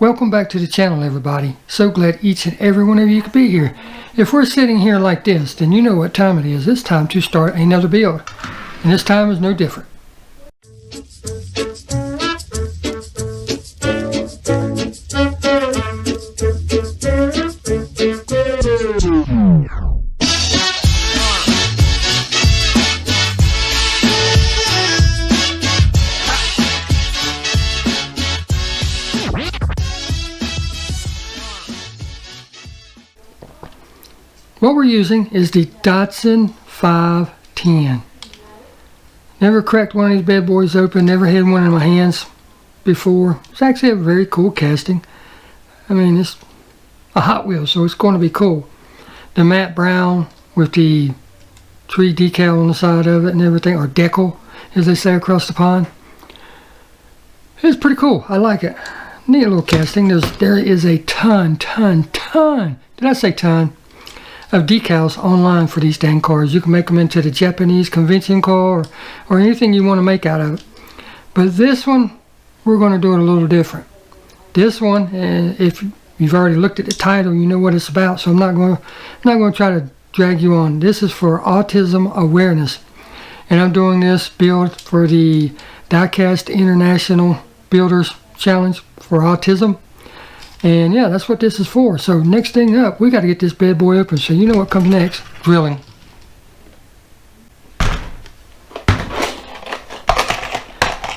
Welcome back to the channel, everybody. So glad each and every one of you could be here. If we're sitting here like this, then you know what time it is. It's time to start another build. And this time is no different. What we're using is the Datsun 510. Never cracked one of these bad boys open, never had one in my hands before. It's actually a very cool casting. I mean, it's a Hot Wheel, so it's going to be cool. The matte brown with the tree decal on the side of it and everything, or decal, as they say across the pond. It's pretty cool. I like it. Neat little casting. There is a ton. Did I say ton? Of decals online for these dang cars. You can make them into the Japanese convention car or anything you want to make out of it. But this one, we're going to do it a little different. This one, if you've already looked at the title, you know what it's about. So I'm not going to try to drag you on. This is for Autism Awareness, and I'm doing this build for the Diecast International Builders Challenge for Autism. And yeah, that's what this is for. So next thing up, we got to get this bad boy open. So you know what comes next? Drilling.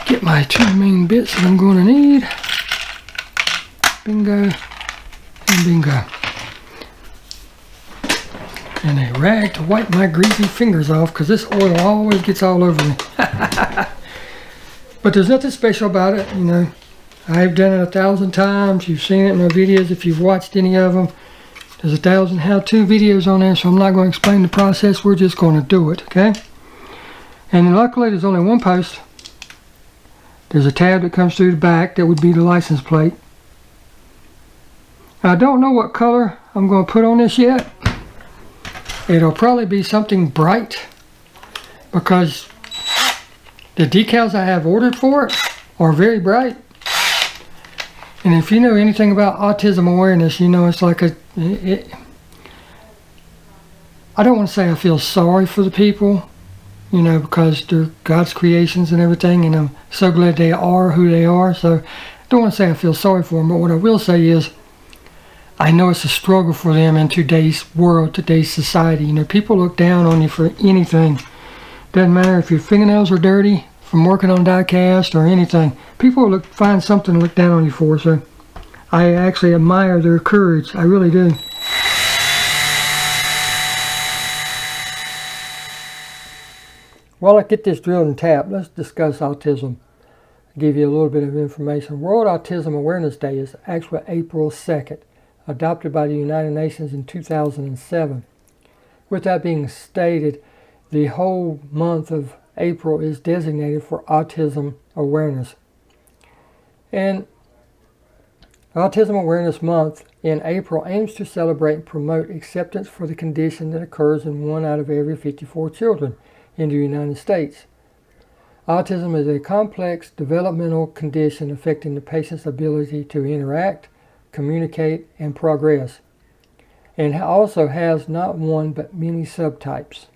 Get my two main bits that I'm going to need. Bingo and bingo. And a rag to wipe my greasy fingers off, because this oil always gets all over me. But there's nothing special about it, you know. I've done it 1,000 times. You've seen it in my videos if you've watched any of them. There's 1,000 how-to videos on there, so I'm not going to explain the process. We're just going to do it, okay? And luckily, there's only one post. There's a tab that comes through the back. That would be the license plate. I don't know what color I'm going to put on this yet. It'll probably be something bright, because the decals I have ordered for it are very bright. And if you know anything about autism awareness, you know it's like I don't want to say I feel sorry for the people, you know, because they're God's creations and everything, and I'm so glad they are who they are. So I don't want to say I feel sorry for them, but what I will say is I know it's a struggle for them in today's world, today's society. You know, people look down on you for anything. Doesn't matter if your fingernails are dirty from working on die-cast or anything. People will find something to look down on you for, so I actually admire their courage. I really do. While I get this drilled and tapped, let's discuss autism. I'll give you a little bit of information. World Autism Awareness Day is actually April 2nd, adopted by the United Nations in 2007. With that being stated, the whole month of April is designated for Autism Awareness. And Autism Awareness Month in April aims to celebrate and promote acceptance for the condition that occurs in 1 out of every 54 children in the United States. Autism is a complex developmental condition affecting the patient's ability to interact, communicate, and progress, and also has not one but many subtypes.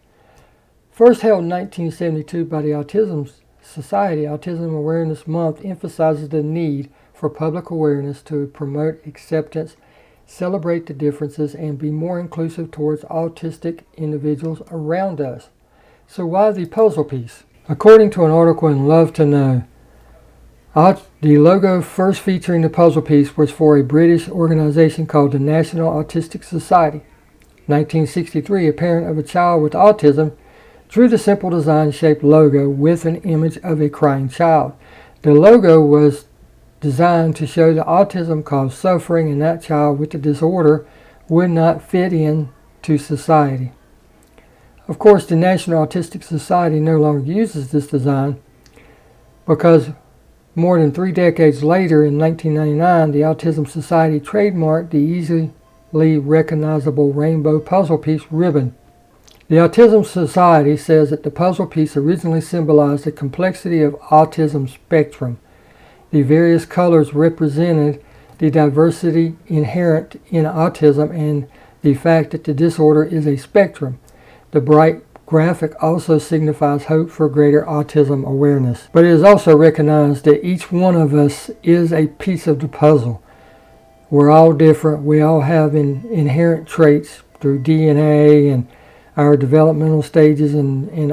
First held in 1972 by the Autism Society, Autism Awareness Month emphasizes the need for public awareness to promote acceptance, celebrate the differences, and be more inclusive towards autistic individuals around us. So why the puzzle piece? According to an article in Love to Know, the logo first featuring the puzzle piece was for a British organization called the National Autistic Society. 1963, a parent of a child with autism drew the simple design-shaped logo with an image of a crying child. The logo was designed to show that autism caused suffering and that child with the disorder would not fit in to society. Of course, the National Autistic Society no longer uses this design because more than 3 decades later, in 1999, the Autism Society trademarked the easily recognizable rainbow puzzle piece ribbon. The Autism Society says that the puzzle piece originally symbolized the complexity of autism spectrum. The various colors represented the diversity inherent in autism and the fact that the disorder is a spectrum. The bright graphic also signifies hope for greater autism awareness. But it is also recognized that each one of us is a piece of the puzzle. We're all different. We all have inherent traits through DNA and our developmental stages and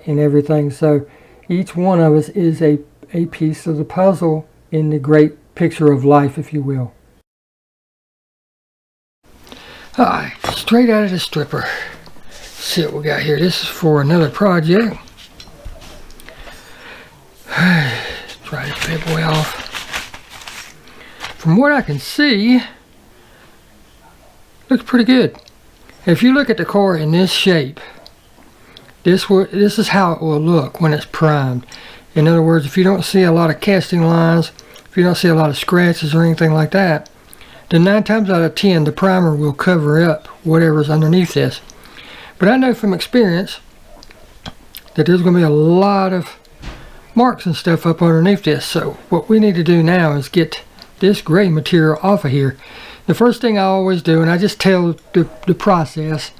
everything. So each one of us is a piece of the puzzle in the great picture of life, if you will. Alright, straight out of the stripper. Let's see what we got here. This is for another project. Try this bad boy off. From what I can see, looks pretty good. If you look at the car in this shape, this is how it will look when it's primed. In other words, if you don't see a lot of casting lines, if you don't see a lot of scratches or anything like that, then 9 times out of 10 the primer will cover up whatever's underneath this. But I know from experience that there's going to be a lot of marks and stuff up underneath this. So what we need to do now is get this gray material off of here. The first thing I always do, and I just tell the process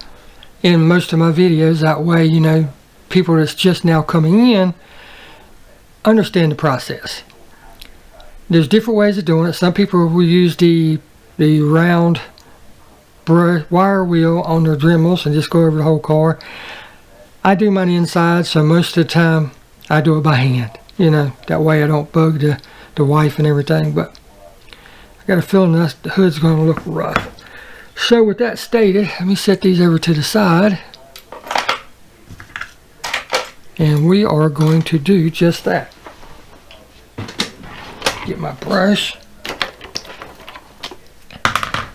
in most of my videos, that way, you know, people that's just now coming in understand the process. There's different ways of doing it. Some people will use the round wire wheel on their Dremels and just go over the whole car. I do mine inside, so most of the time I do it by hand. You know, that way I don't bug the wife and everything. But I got a feeling that the hood's going to look rough. So with that stated, let me set these over to the side. And we are going to do just that. Get my brush.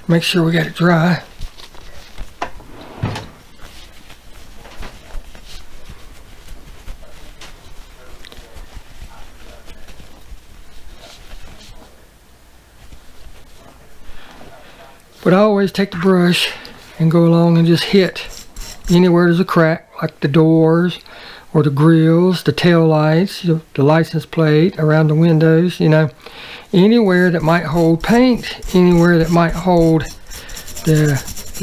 Make sure we got it dry. But I always take the brush and go along and just hit anywhere there's a crack, like the doors or the grills, the tail lights, the license plate, around the windows, you know, anywhere that might hold paint, anywhere that might hold the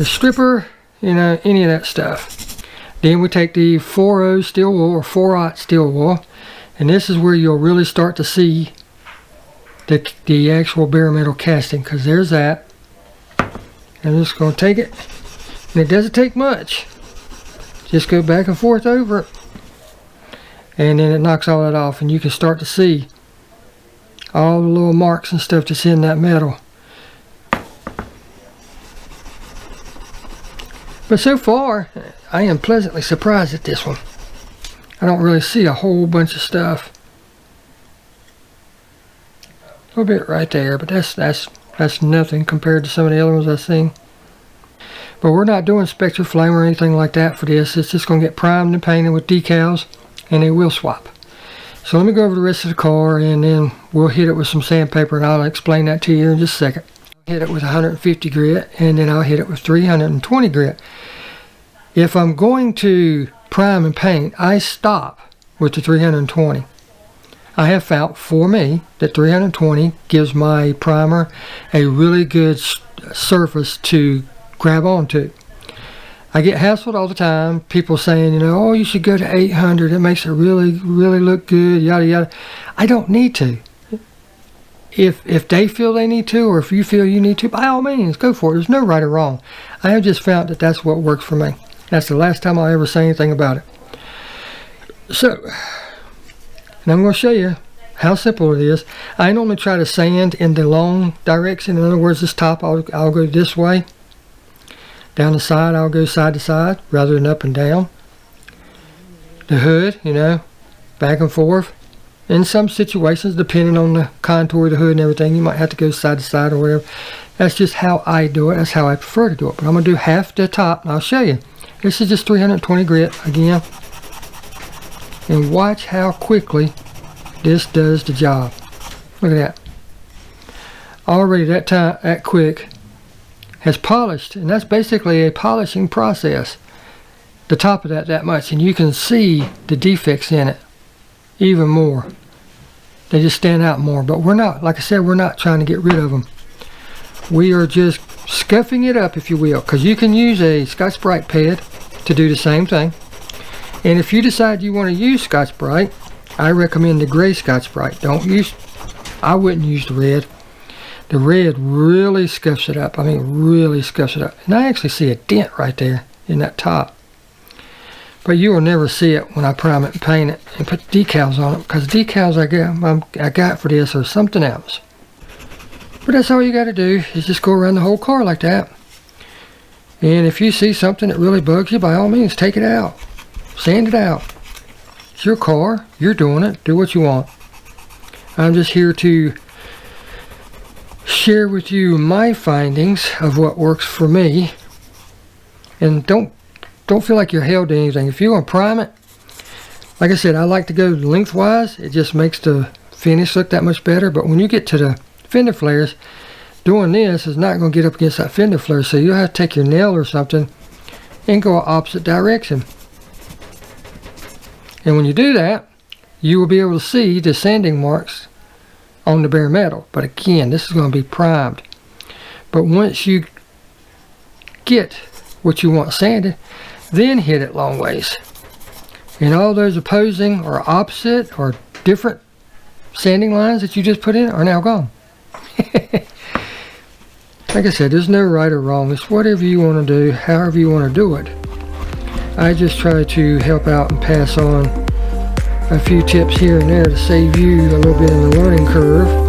stripper, you know, any of that stuff. Then we take the 4-0 steel wool or 4-aught steel wool, and this is where you'll really start to see the actual bare metal casting, because there's that. I'm just going to take it, and it doesn't take much. Just go back and forth over it, and then it knocks all that off, and you can start to see all the little marks and stuff that's in that metal. But so far, I am pleasantly surprised at this one. I don't really see a whole bunch of stuff. A little bit right there, but that's nothing compared to some of the other ones I've seen. But we're not doing Spectra Flame or anything like that for this. It's just going to get primed and painted with decals, and they will swap. So let me go over the rest of the car, and then we'll hit it with some sandpaper, and I'll explain that to you in just a second. I'll hit it with 150 grit, and then I'll hit it with 320 grit. If I'm going to prime and paint, I stop with the 320. I have found for me that 320 gives my primer a really good surface to grab onto. I get hassled all the time, people saying, you know, oh, you should go to 800, it makes it really look good, yada yada. I don't need to. If they feel they need to, or if you feel you need to, by all means, go for it. There's no right or wrong. I have just found that that's what works for me. That's the last time I'll ever say anything about it. So, and I'm going to show you how simple it is. I normally try to sand in the long direction. In other words, this top, I'll go this way. Down the side, I'll go side to side rather than up and down. The hood, you know, back and forth. In some situations, depending on the contour of the hood and everything, you might have to go side to side or whatever. That's just how I do it. That's how I prefer to do it. But I'm going to do half the top, and I'll show you. This is just 320 grit again. And watch how quickly this does the job. Look at that. Already that quick has polished, and that's basically a polishing process. The top of that much, and you can see the defects in it even more. They just stand out more, but we're not, like I said, we're not trying to get rid of them. we are just scuffing it up, if you will, because you can use a Scotch-Brite pad to do the same thing. And if you decide you want to use Scotch-Brite, I recommend the gray Scotch-Brite. I wouldn't use the red. The red really scuffs it up. I mean, really scuffs it up. And I actually see a dent right there in that top. But you will never see it when I prime it and paint it and put decals on it, because decals I got for this are something else. But that's all you got to do, is just go around the whole car like that. And if you see something that really bugs you, by all means, take it out. Sand it out. It's your car. You're doing it. Do what you want. I'm just here to share with you my findings of what works for me. And don't feel like you're held to anything. If you want to prime it, like I said, I like to go lengthwise. It just makes the finish look that much better. But when you get to the fender flares, doing this is not going to get up against that fender flare. So you'll have to take your nail or something and go opposite direction. And when you do that, you will be able to see the sanding marks on the bare metal. But again, this is going to be primed. But once you get what you want sanded, then hit it long ways. And all those opposing or opposite or different sanding lines that you just put in are now gone. Like I said, there's no right or wrong. It's whatever you want to do, however you want to do it. I just try to help out and pass on a few tips here and there to save you a little bit in the learning curve.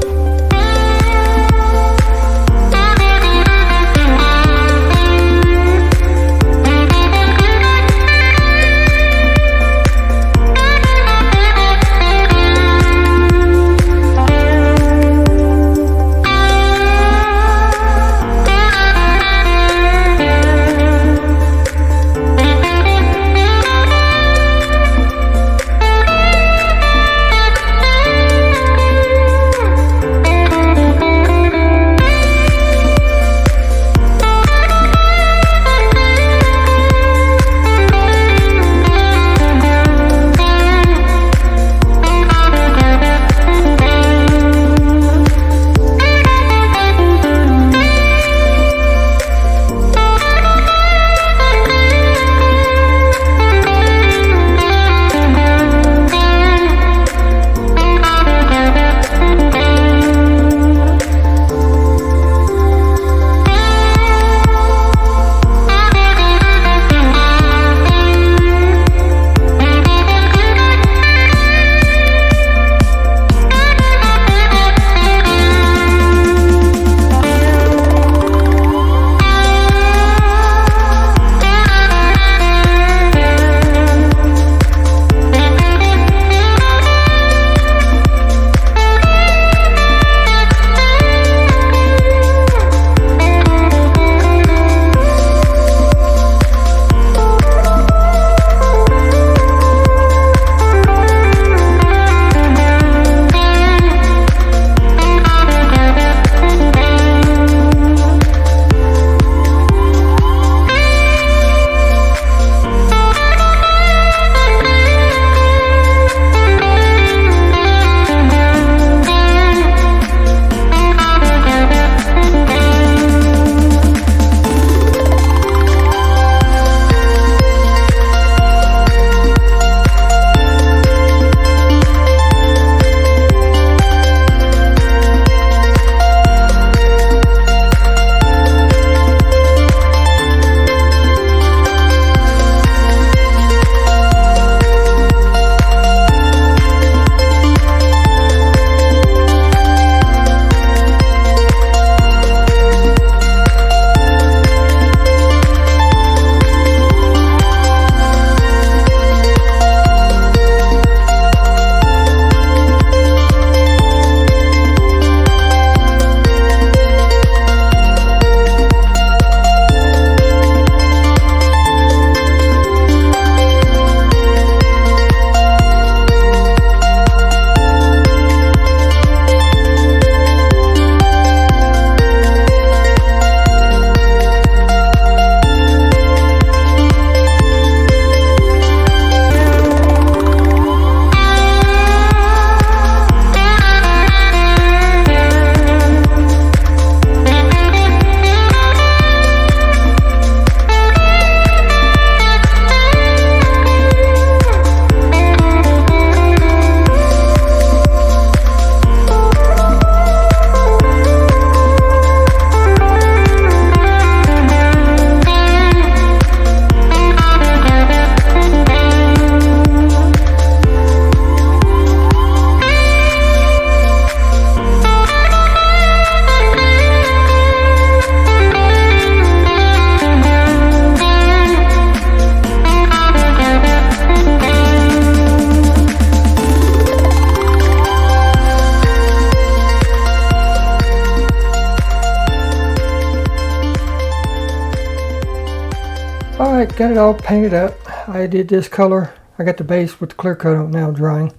Alright, got it all painted up. I did this color. I got the base with the clear coat on now drying.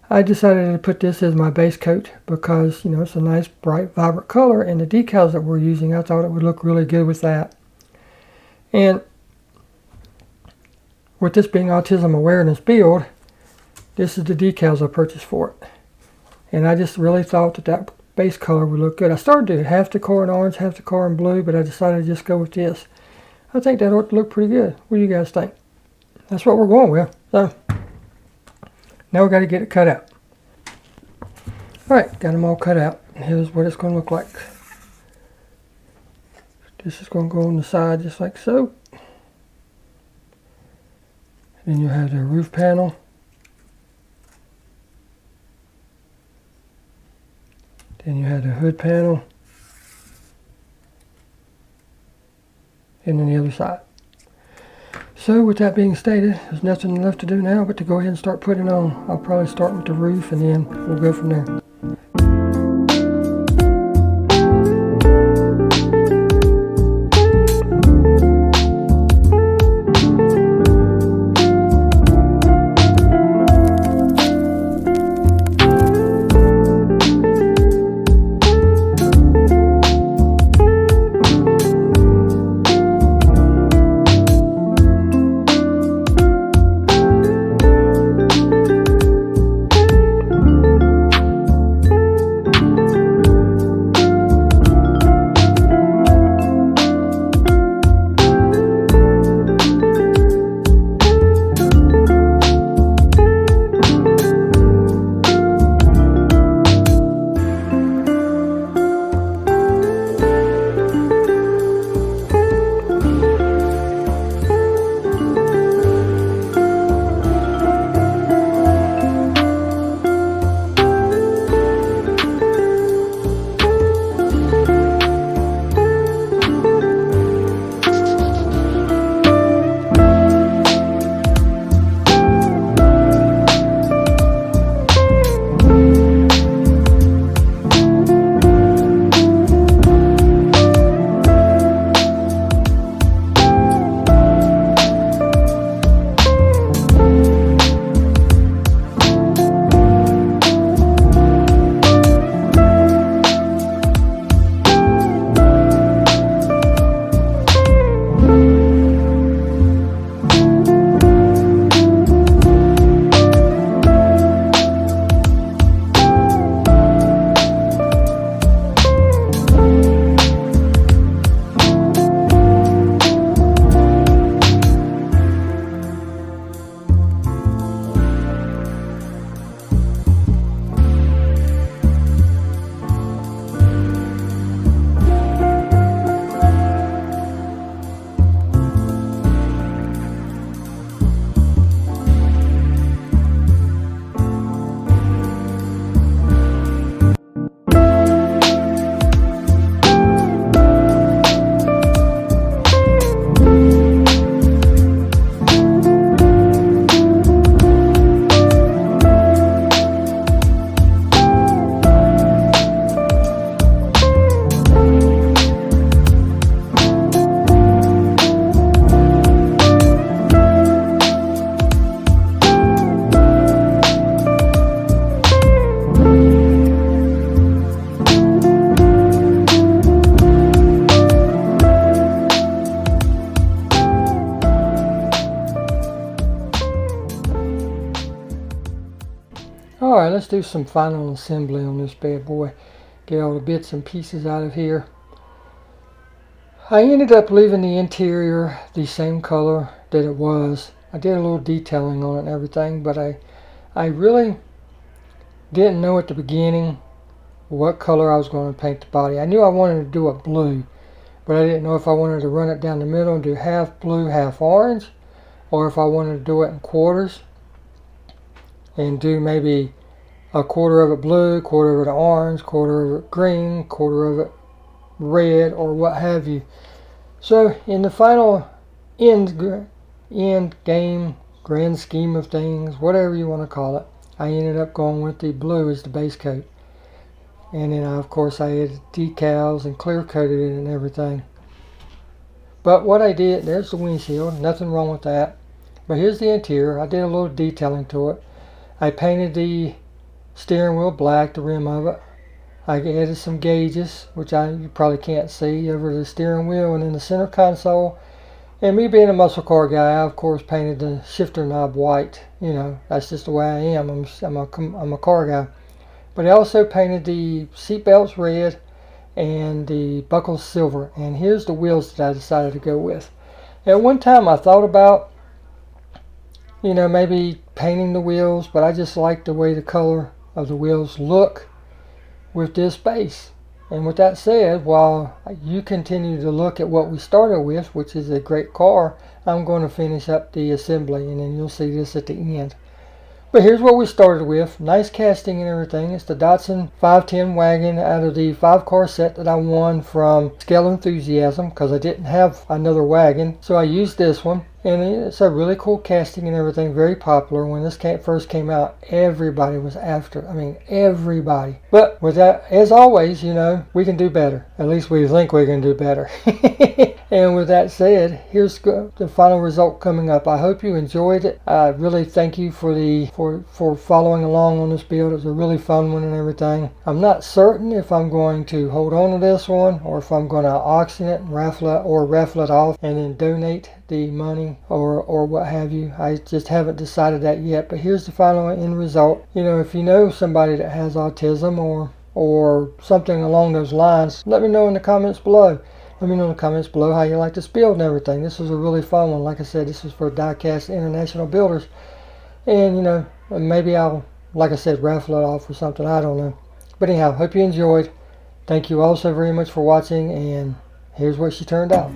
I decided to put this as my base coat because, you know, it's a nice, bright, vibrant color, and the decals that we're using, I thought it would look really good with that. And with this being Autism Awareness build, this is the decals I purchased for it. And I just really thought that that base color would look good. I started to do half the car in orange, half the car in blue, but I decided to just go with this. I think that ought to look pretty good. What do you guys think? That's what we're going with. So now we got to get it cut out. Alright, got them all cut out. Here's what it's going to look like. This is going to go on the side just like so. Then you have the roof panel. Then you have the hood panel. And then the other side. So with that being stated, there's nothing left to do now but to go ahead and start putting on. I'll probably start with the roof and then we'll go from there. Alright, let's do some final assembly on this bad boy. Get all the bits and pieces out of here. I ended up leaving the interior the same color that it was. I did a little detailing on it and everything, but I really didn't know at the beginning what color I was going to paint the body. I knew I wanted to do it blue, but I didn't know if I wanted to run it down the middle and do half blue, half orange, or if I wanted to do it in quarters and do maybe a quarter of it blue, quarter of it orange, quarter of it green, quarter of it red, or what have you. So in the final end game, grand scheme of things, whatever you want to call it, I ended up going with the blue as the base coat. And then of course I added decals and clear coated it and everything. But what I did, there's the windshield, nothing wrong with that. But here's the interior. I did a little detailing to it. I painted the steering wheel black, the rim of it. I added some gauges, which you probably can't see, over the steering wheel and in the center console. And me being a muscle car guy, I of course painted the shifter knob white. You know, that's just the way I am. I'm a car guy. But I also painted the seat belts red and the buckles silver. And here's the wheels that I decided to go with. At one time I thought about, you know, maybe painting the wheels, but I just like the way the color of the wheels look with this base. And with that said, while you continue to look at what we started with, which is a great car, I'm going to finish up the assembly, and then you'll see this at the end. But here's what we started with. Nice casting and everything. It's the Datsun 510 Wagon out of the 5-car set that I won from Scale Enthusiasm, because I didn't have another wagon, so I used this one. And it's a really cool casting and everything, very popular. When this first came out, everybody was after it. I mean, everybody. But with that, as always, you know, we can do better. At least we think we can do better. And with that said, here's the final result coming up. I hope you enjoyed it. I really thank you for following along on this build. It was a really fun one and everything. I'm not certain if I'm going to hold on to this one or if I'm going to auction it and raffle it off and then donate the money or what have you. I just haven't decided that yet, but here's the final end result. You know, if you know somebody that has autism or something along those lines, let me know in the comments below. Let me know in the comments below how you like this build and everything. This was a really fun one. Like I said, this is for Diecast International Builders. And, you know, maybe I'll, like I said, raffle it off or something. I don't know. But anyhow, hope you enjoyed. Thank you all so very much for watching, and here's what she turned out.